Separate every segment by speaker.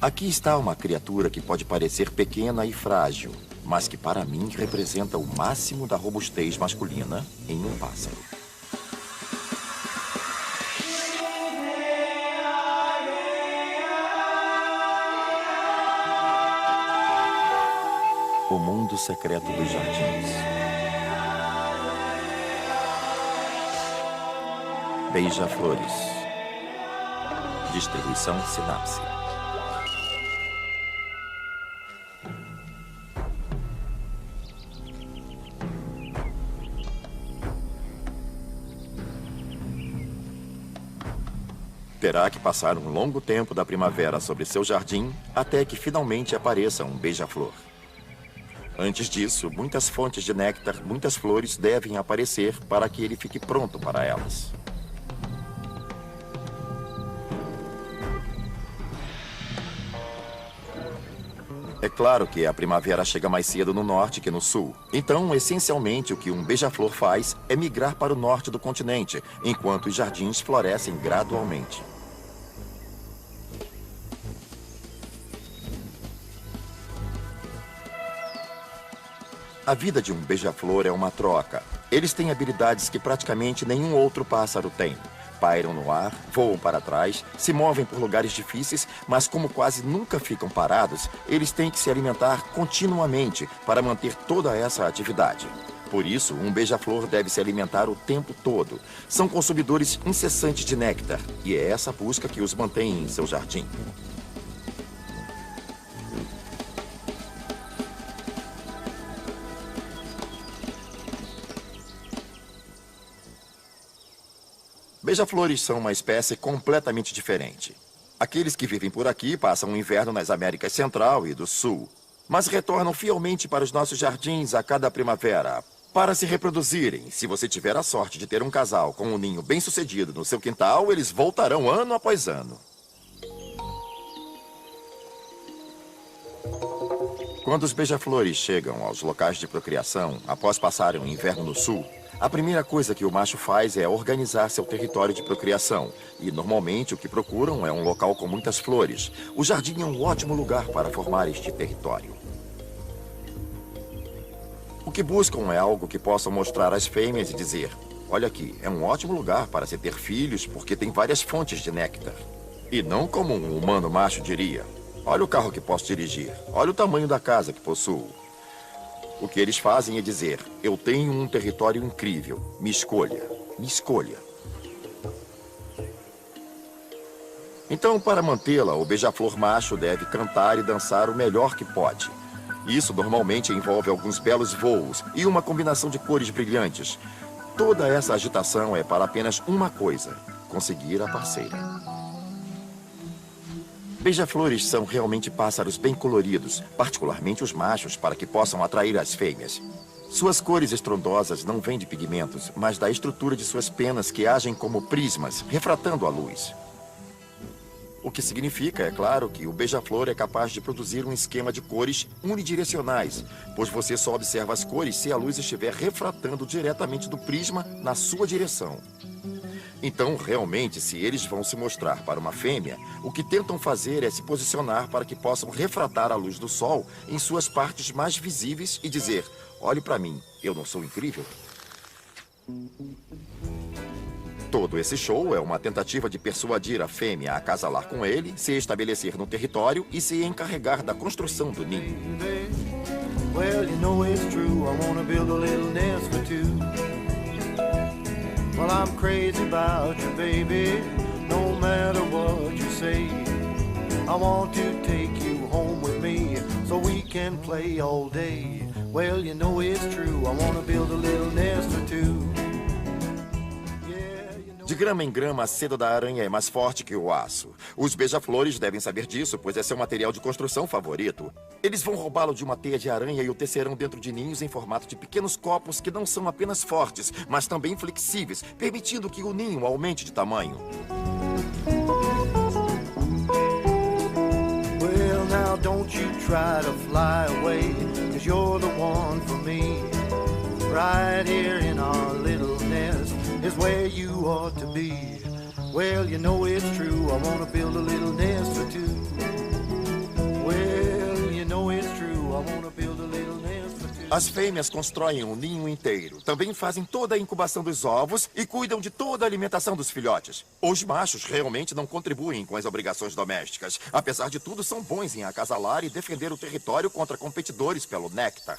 Speaker 1: Aqui está uma criatura que pode parecer pequena e frágil, mas que para mim representa o máximo da robustez masculina em um pássaro. O mundo secreto dos jardins. Beija-flores. Distribuição Sinapse. Terá que passar um longo tempo da primavera sobre seu jardim até que finalmente apareça um beija-flor. Antes disso, muitas fontes de néctar, muitas flores devem aparecer para que ele fique pronto para elas. É claro que a primavera chega mais cedo no norte que no sul. Então, essencialmente, o que um beija-flor faz é migrar para o norte do continente, enquanto os jardins florescem gradualmente. A vida de um beija-flor é uma troca. Eles têm habilidades que praticamente nenhum outro pássaro tem. Pairam no ar, voam para trás, se movem por lugares difíceis, mas como quase nunca ficam parados, eles têm que se alimentar continuamente para manter toda essa atividade. Por isso, um beija-flor deve se alimentar o tempo todo. São consumidores incessantes de néctar, e é essa busca que os mantém em seu jardim. Beija-flores são uma espécie completamente diferente. Aqueles que vivem por aqui passam o inverno nas Américas Central e do Sul, mas retornam fielmente para os nossos jardins a cada primavera para se reproduzirem. Se você tiver a sorte de ter um casal com um ninho bem-sucedido no seu quintal, eles voltarão ano após ano. Quando os beija-flores chegam aos locais de procriação, após passarem o inverno no sul, a primeira coisa que o macho faz é organizar seu território de procriação. E, normalmente, o que procuram é um local com muitas flores. O jardim é um ótimo lugar para formar este território. O que buscam é algo que possam mostrar às fêmeas e dizer: olha aqui, é um ótimo lugar para se ter filhos porque tem várias fontes de néctar. E não como um humano macho diria: olha o carro que posso dirigir, olha o tamanho da casa que possuo. O que eles fazem é dizer: eu tenho um território incrível, me escolha, me escolha. Então, para mantê-la, o beija-flor macho deve cantar e dançar o melhor que pode. Isso normalmente envolve alguns belos voos e uma combinação de cores brilhantes. Toda essa agitação é para apenas uma coisa: conseguir a parceira. Beija-flores são realmente pássaros bem coloridos, particularmente os machos, para que possam atrair as fêmeas. Suas cores estrondosas não vêm de pigmentos, mas da estrutura de suas penas que agem como prismas, refratando a luz. O que significa, é claro, que o beija-flor é capaz de produzir um esquema de cores unidirecionais, pois você só observa as cores se a luz estiver refratando diretamente do prisma na sua direção. Então, realmente, se eles vão se mostrar para uma fêmea, o que tentam fazer é se posicionar para que possam refratar a luz do sol em suas partes mais visíveis e dizer: olhe para mim, eu não sou incrível? Todo esse show é uma tentativa de persuadir a fêmea a acasalar com ele, se estabelecer no território e se encarregar da construção do ninho.
Speaker 2: Well, you know it's true, I wanna build a little nest for two. Well, I'm crazy about you, baby, no matter what you say. I want to take you home with me so we can play all day. Well, you know it's true, I wanna build a little nest for two.
Speaker 1: De grama em grama, a seda da aranha é mais forte que o aço. Os beija-flores devem saber disso, pois é seu material de construção favorito. Eles vão roubá-lo de uma teia de aranha e o tecerão dentro de ninhos em formato de pequenos copos que não são apenas fortes, mas também flexíveis, permitindo que o ninho aumente de tamanho.
Speaker 2: Well, now don't you try to fly away, 'cause you're the one for me. Right here in our little nest is where you ought to be. Well, you know it's true, I wanna build a little nest for two. Well, you know it's true. I wanna build a little nest for two.
Speaker 1: As fêmeas constroem um ninho inteiro. Também fazem toda a incubação dos ovos e cuidam de toda a alimentação dos filhotes. Os machos realmente não contribuem com as obrigações domésticas. Apesar de tudo, são bons em acasalar e defender o território contra competidores pelo néctar.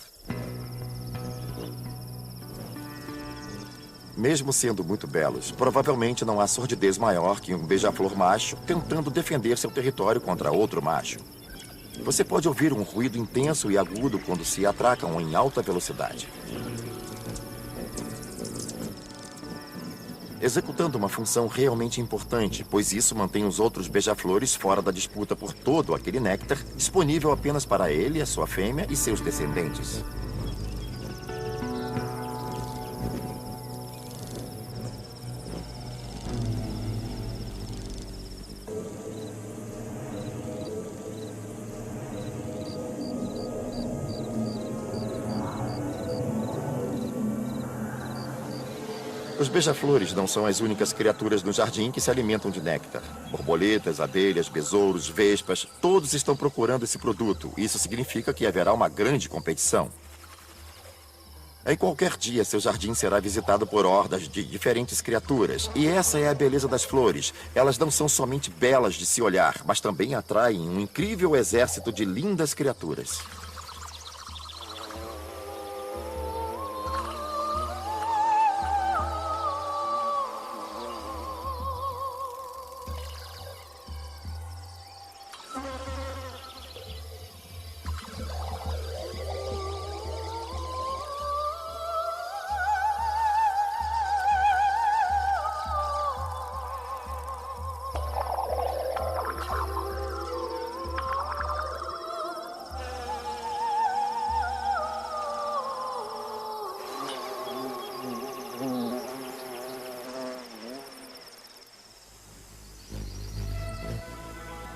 Speaker 1: Mesmo sendo muito belos, provavelmente não há sordidez maior que um beija-flor macho tentando defender seu território contra outro macho. Você pode ouvir um ruído intenso e agudo quando se atracam em alta velocidade. Executando uma função realmente importante, pois isso mantém os outros beija-flores fora da disputa por todo aquele néctar, disponível apenas para ele, a sua fêmea e seus descendentes. Os beija-flores não são as únicas criaturas no jardim que se alimentam de néctar. Borboletas, abelhas, besouros, vespas, todos estão procurando esse produto. Isso significa que haverá uma grande competição. Em qualquer dia, seu jardim será visitado por hordas de diferentes criaturas. E essa é a beleza das flores. Elas não são somente belas de se olhar, mas também atraem um incrível exército de lindas criaturas.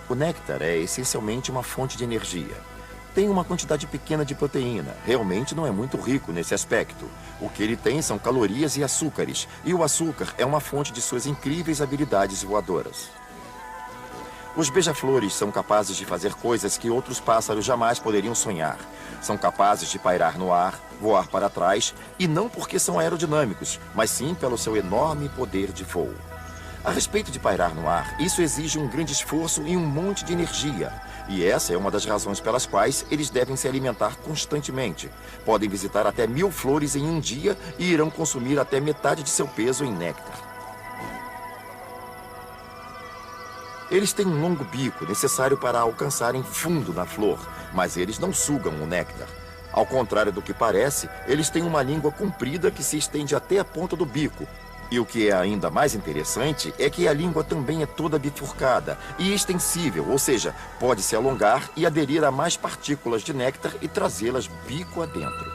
Speaker 1: O néctar é essencialmente uma fonte de energia. Tem uma quantidade pequena de proteína. Realmente não é muito rico nesse aspecto. O que ele tem são calorias e açúcares. E o açúcar é uma fonte de suas incríveis habilidades voadoras. Os beija-flores são capazes de fazer coisas que outros pássaros jamais poderiam sonhar. São capazes de pairar no ar, voar para trás, e não porque são aerodinâmicos, mas sim pelo seu enorme poder de voo. A respeito de pairar no ar, isso exige um grande esforço e um monte de energia. E essa é uma das razões pelas quais eles devem se alimentar constantemente. Podem visitar até 1000 flores em um dia e irão consumir até metade de seu peso em néctar. Eles têm um longo bico necessário para alcançarem fundo na flor, mas eles não sugam o néctar. Ao contrário do que parece, eles têm uma língua comprida que se estende até a ponta do bico. E o que é ainda mais interessante é que a língua também é toda bifurcada e extensível, ou seja, pode se alongar e aderir a mais partículas de néctar e trazê-las bico adentro.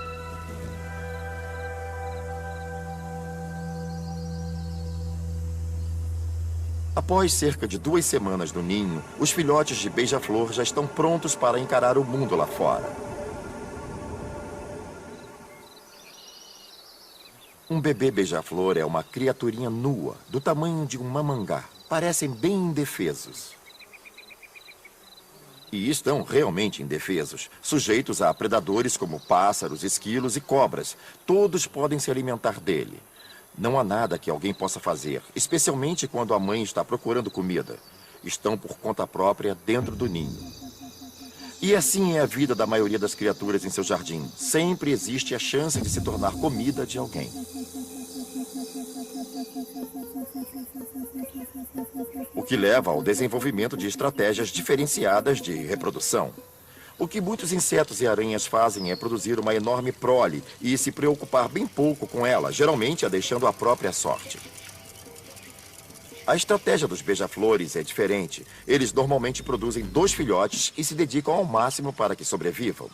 Speaker 1: Após cerca de 2 semanas no ninho, os filhotes de beija-flor já estão prontos para encarar o mundo lá fora. Um bebê beija-flor é uma criaturinha nua, do tamanho de um mamangá. Parecem bem indefesos. E estão realmente indefesos, sujeitos a predadores como pássaros, esquilos e cobras. Todos podem se alimentar dele. Não há nada que alguém possa fazer, especialmente quando a mãe está procurando comida. Estão por conta própria dentro do ninho. E assim é a vida da maioria das criaturas em seu jardim. Sempre existe a chance de se tornar comida de alguém. O que leva ao desenvolvimento de estratégias diferenciadas de reprodução. O que muitos insetos e aranhas fazem é produzir uma enorme prole e se preocupar bem pouco com ela, geralmente a deixando à própria sorte. A estratégia dos beija-flores é diferente. Eles normalmente produzem 2 filhotes e se dedicam ao máximo para que sobrevivam.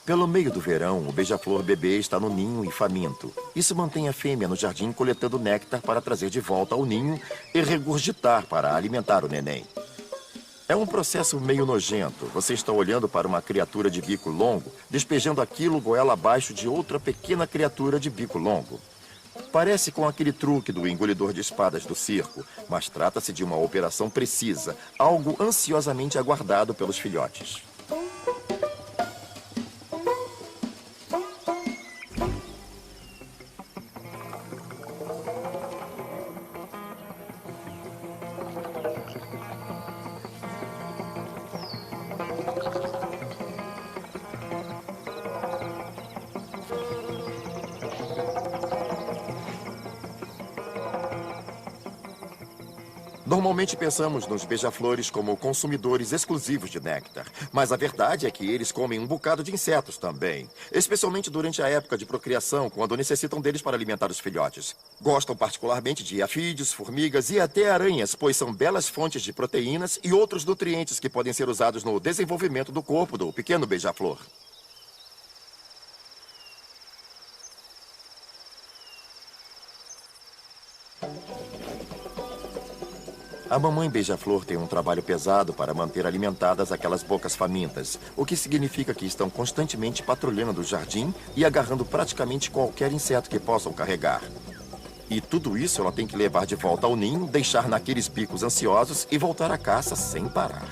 Speaker 1: Pelo meio do verão, o beija-flor bebê está no ninho e faminto. Isso mantém a fêmea no jardim coletando néctar para trazer de volta ao ninho e regurgitar para alimentar o neném. É um processo meio nojento. Você está olhando para uma criatura de bico longo, despejando aquilo goela abaixo de outra pequena criatura de bico longo. Parece com aquele truque do engolidor de espadas do circo, mas trata-se de uma operação precisa, algo ansiosamente aguardado pelos filhotes. Normalmente pensamos nos beija-flores como consumidores exclusivos de néctar, mas a verdade é que eles comem um bocado de insetos também, especialmente durante a época de procriação, quando necessitam deles para alimentar os filhotes. Gostam particularmente de afídeos, formigas e até aranhas, pois são belas fontes de proteínas e outros nutrientes que podem ser usados no desenvolvimento do corpo do pequeno beija-flor. A mamãe beija-flor tem um trabalho pesado para manter alimentadas aquelas bocas famintas, o que significa que estão constantemente patrulhando o jardim e agarrando praticamente qualquer inseto que possam carregar. E tudo isso ela tem que levar de volta ao ninho, deixar naqueles bicos ansiosos e voltar à caça sem parar.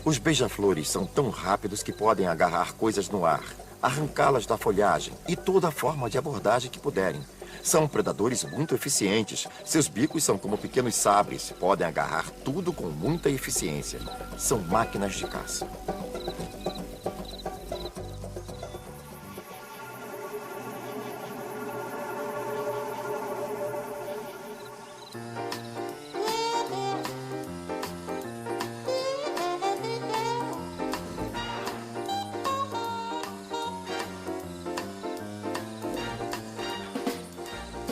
Speaker 1: Os beija-flores são tão rápidos que podem agarrar coisas no ar, arrancá-las da folhagem e toda forma de abordagem que puderem. São predadores muito eficientes. Seus bicos são como pequenos sabres. Podem agarrar tudo com muita eficiência. São máquinas de caça.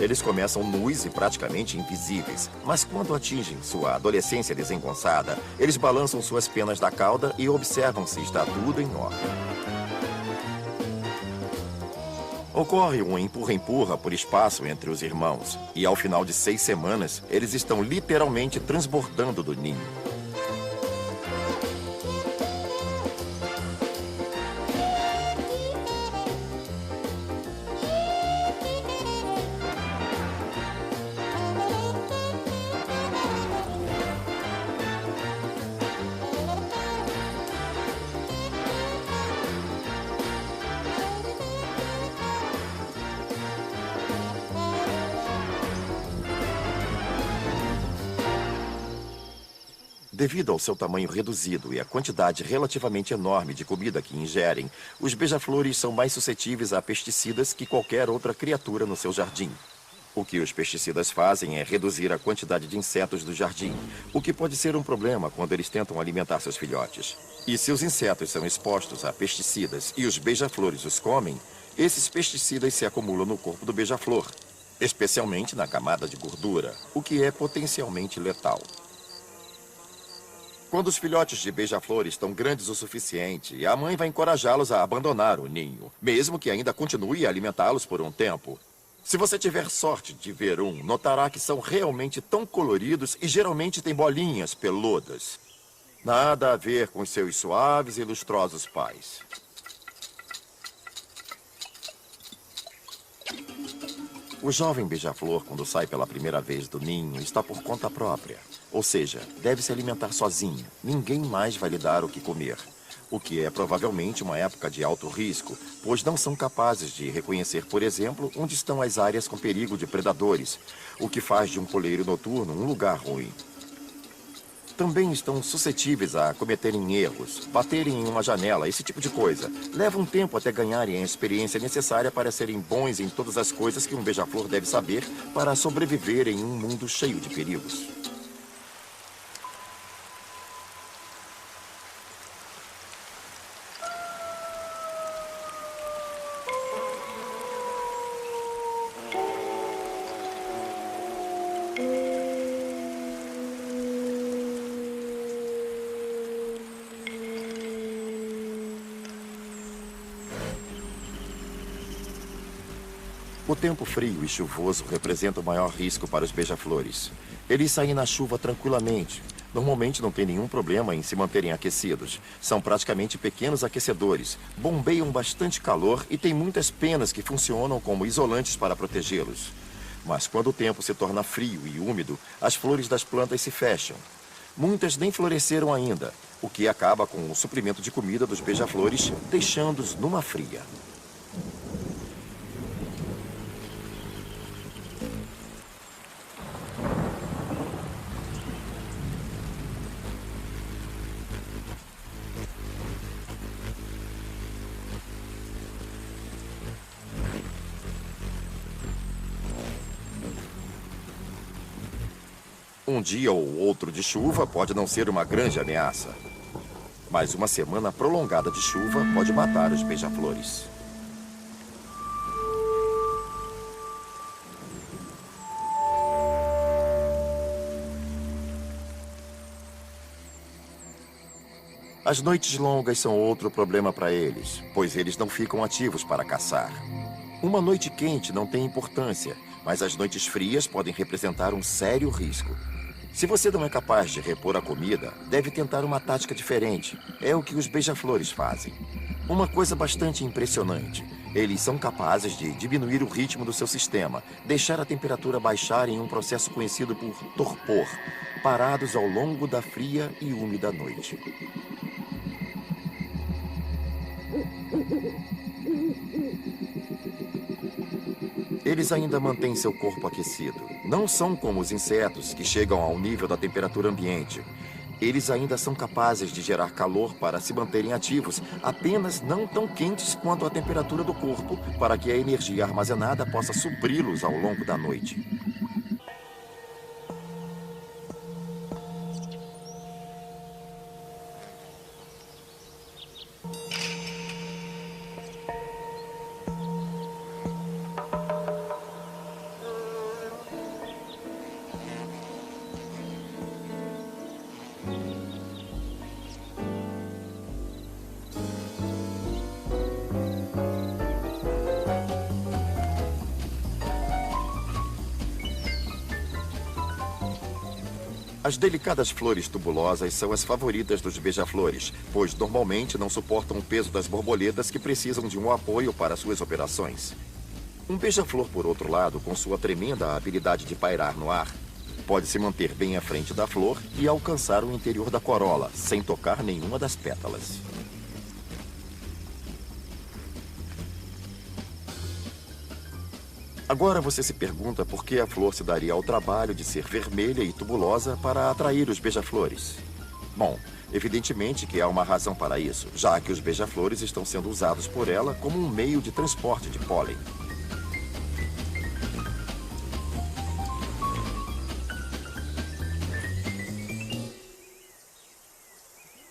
Speaker 1: Eles começam nus e praticamente invisíveis, mas quando atingem sua adolescência desengonçada, eles balançam suas penas da cauda e observam se está tudo em ordem. Ocorre um empurra-empurra por espaço entre os irmãos, e ao final de 6 semanas, eles estão literalmente transbordando do ninho. Devido ao seu tamanho reduzido e à quantidade relativamente enorme de comida que ingerem, os beija-flores são mais suscetíveis a pesticidas que qualquer outra criatura no seu jardim. O que os pesticidas fazem é reduzir a quantidade de insetos do jardim, o que pode ser um problema quando eles tentam alimentar seus filhotes. E se os insetos são expostos a pesticidas e os beija-flores os comem, esses pesticidas se acumulam no corpo do beija-flor, especialmente na camada de gordura, o que é potencialmente letal. Quando os filhotes de beija-flor estão grandes o suficiente, a mãe vai encorajá-los a abandonar o ninho, mesmo que ainda continue a alimentá-los por um tempo. Se você tiver sorte de ver um, notará que são realmente tão coloridos e geralmente têm bolinhas peludas. Nada a ver com seus suaves e lustrosos pais. O jovem beija-flor, quando sai pela primeira vez do ninho, está por conta própria. Ou seja, deve se alimentar sozinho. Ninguém mais vai lhe dar o que comer. O que é provavelmente uma época de alto risco, pois não são capazes de reconhecer, por exemplo, onde estão as áreas com perigo de predadores, o que faz de um coleiro noturno um lugar ruim. Também estão suscetíveis a cometerem erros, baterem em uma janela, esse tipo de coisa. Leva um tempo até ganharem a experiência necessária para serem bons em todas as coisas que um beija-flor deve saber para sobreviver em um mundo cheio de perigos. O tempo frio e chuvoso representa o maior risco para os beija-flores. Eles saem na chuva tranquilamente, Normalmente não tem nenhum problema em se manterem aquecidos. São praticamente pequenos aquecedores, bombeiam bastante calor e têm muitas penas que funcionam como isolantes para protegê-los. Mas quando o tempo se torna frio e úmido, as flores das plantas se fecham. Muitas nem floresceram ainda, o que acaba com o suprimento de comida dos beija-flores, deixando-os numa fria. Um dia ou outro de chuva pode não ser uma grande ameaça. Mas uma semana prolongada de chuva pode matar os beija-flores. As noites longas são outro problema para eles, pois eles não ficam ativos para caçar. Uma noite quente não tem importância, mas as noites frias podem representar um sério risco. Se você não é capaz de repor a comida, deve tentar uma tática diferente. É o que os beija-flores fazem. Uma coisa bastante impressionante. Eles são capazes de diminuir o ritmo do seu sistema, deixar a temperatura baixar em um processo conhecido por torpor, parados ao longo da fria e úmida noite. Eles ainda mantêm seu corpo aquecido. Não são como os insetos, que chegam ao nível da temperatura ambiente. Eles ainda são capazes de gerar calor para se manterem ativos, apenas não tão quentes quanto a temperatura do corpo, para que a energia armazenada possa supri-los ao longo da noite. As delicadas flores tubulosas são as favoritas dos beija-flores, pois normalmente não suportam o peso das borboletas que precisam de um apoio para suas operações. Um beija-flor, por outro lado, com sua tremenda habilidade de pairar no ar, pode se manter bem à frente da flor e alcançar o interior da corola, sem tocar nenhuma das pétalas. Agora você se pergunta por que a flor se daria ao trabalho de ser vermelha e tubulosa para atrair os beija-flores. Bom, evidentemente que há uma razão para isso, já que os beija-flores estão sendo usados por ela como um meio de transporte de pólen.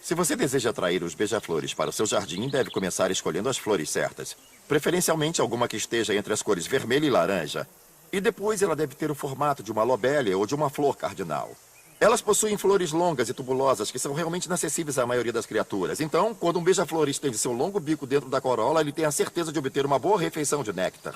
Speaker 1: Se você deseja atrair os beija-flores para o seu jardim, deve começar escolhendo as flores certas. Preferencialmente alguma que esteja entre as cores vermelha e laranja. E depois ela deve ter o formato de uma lobélia ou de uma flor cardinal. Elas possuem flores longas e tubulosas que são realmente inacessíveis à maioria das criaturas. Então, quando um beija-flor estende seu longo bico dentro da corola, ele tem a certeza de obter uma boa refeição de néctar.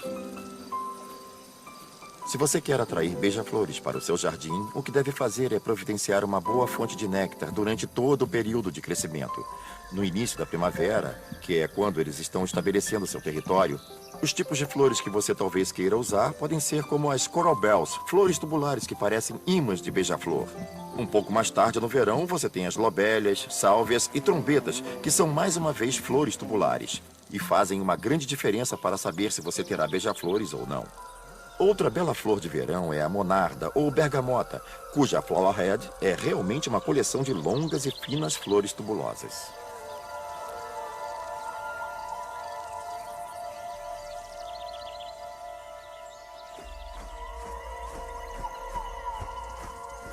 Speaker 1: Se você quer atrair beija-flores para o seu jardim, o que deve fazer é providenciar uma boa fonte de néctar durante todo o período de crescimento. No início da primavera, que é quando eles estão estabelecendo seu território, os tipos de flores que você talvez queira usar podem ser como as coral bells, flores tubulares que parecem ímãs de beija-flor. Um pouco mais tarde no verão, você tem as lobélias, sálvias e trombetas, que são mais uma vez flores tubulares, e fazem uma grande diferença para saber se você terá beija-flores ou não. Outra bela flor de verão é a monarda ou bergamota, cuja flowerhead é realmente uma coleção de longas e finas flores tubulosas.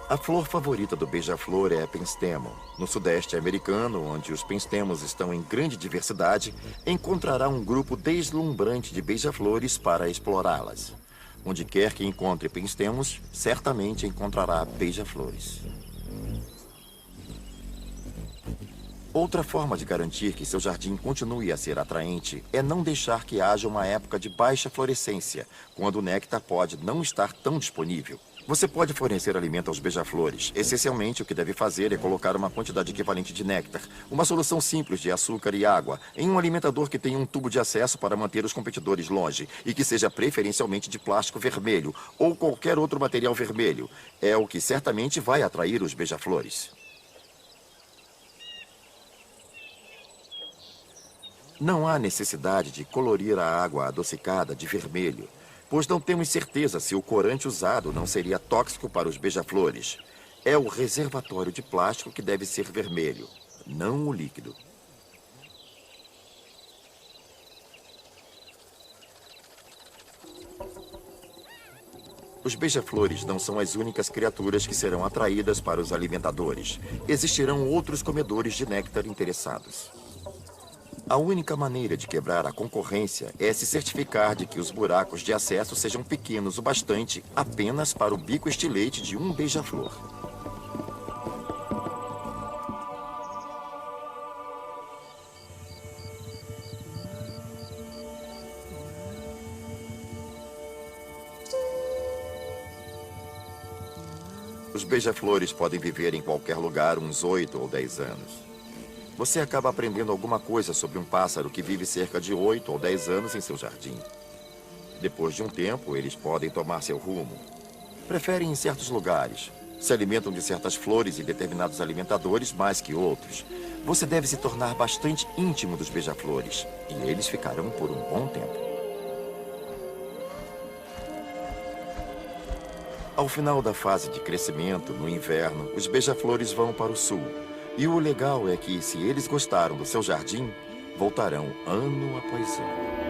Speaker 1: A flor favorita do beija-flor é a penstemon. No sudeste americano, onde os penstemos estão em grande diversidade, encontrará um grupo deslumbrante de beija-flores para explorá-las. Onde quer que encontre penstemos, certamente encontrará beija-flores. Outra forma de garantir que seu jardim continue a ser atraente é não deixar que haja uma época de baixa florescência, quando o néctar pode não estar tão disponível. Você pode fornecer alimento aos beija-flores. Essencialmente, o que deve fazer é colocar uma quantidade equivalente de néctar, uma solução simples de açúcar e água, em um alimentador que tenha um tubo de acesso para manter os competidores longe e que seja preferencialmente de plástico vermelho ou qualquer outro material vermelho. É o que certamente vai atrair os beija-flores. Não há necessidade de colorir a água adocicada de vermelho, pois não temos certeza se o corante usado não seria tóxico para os beija-flores. É o reservatório de plástico que deve ser vermelho, não o líquido. Os beija-flores não são as únicas criaturas que serão atraídas para os alimentadores. Existirão outros comedores de néctar interessados. A única maneira de quebrar a concorrência é se certificar de que os buracos de acesso sejam pequenos o bastante apenas para o bico estilete de um beija-flor. Os beija-flores podem viver em qualquer lugar uns 8 ou 10 anos. Você acaba aprendendo alguma coisa sobre um pássaro que vive cerca de 8 ou 10 anos em seu jardim. Depois de um tempo, eles podem tomar seu rumo. Preferem em certos lugares. Se alimentam de certas flores e determinados alimentadores mais que outros. Você deve se tornar bastante íntimo dos beija-flores. E eles ficarão por um bom tempo. Ao final da fase de crescimento, no inverno, os beija-flores vão para o sul. E o legal é que, se eles gostaram do seu jardim, voltarão ano após ano.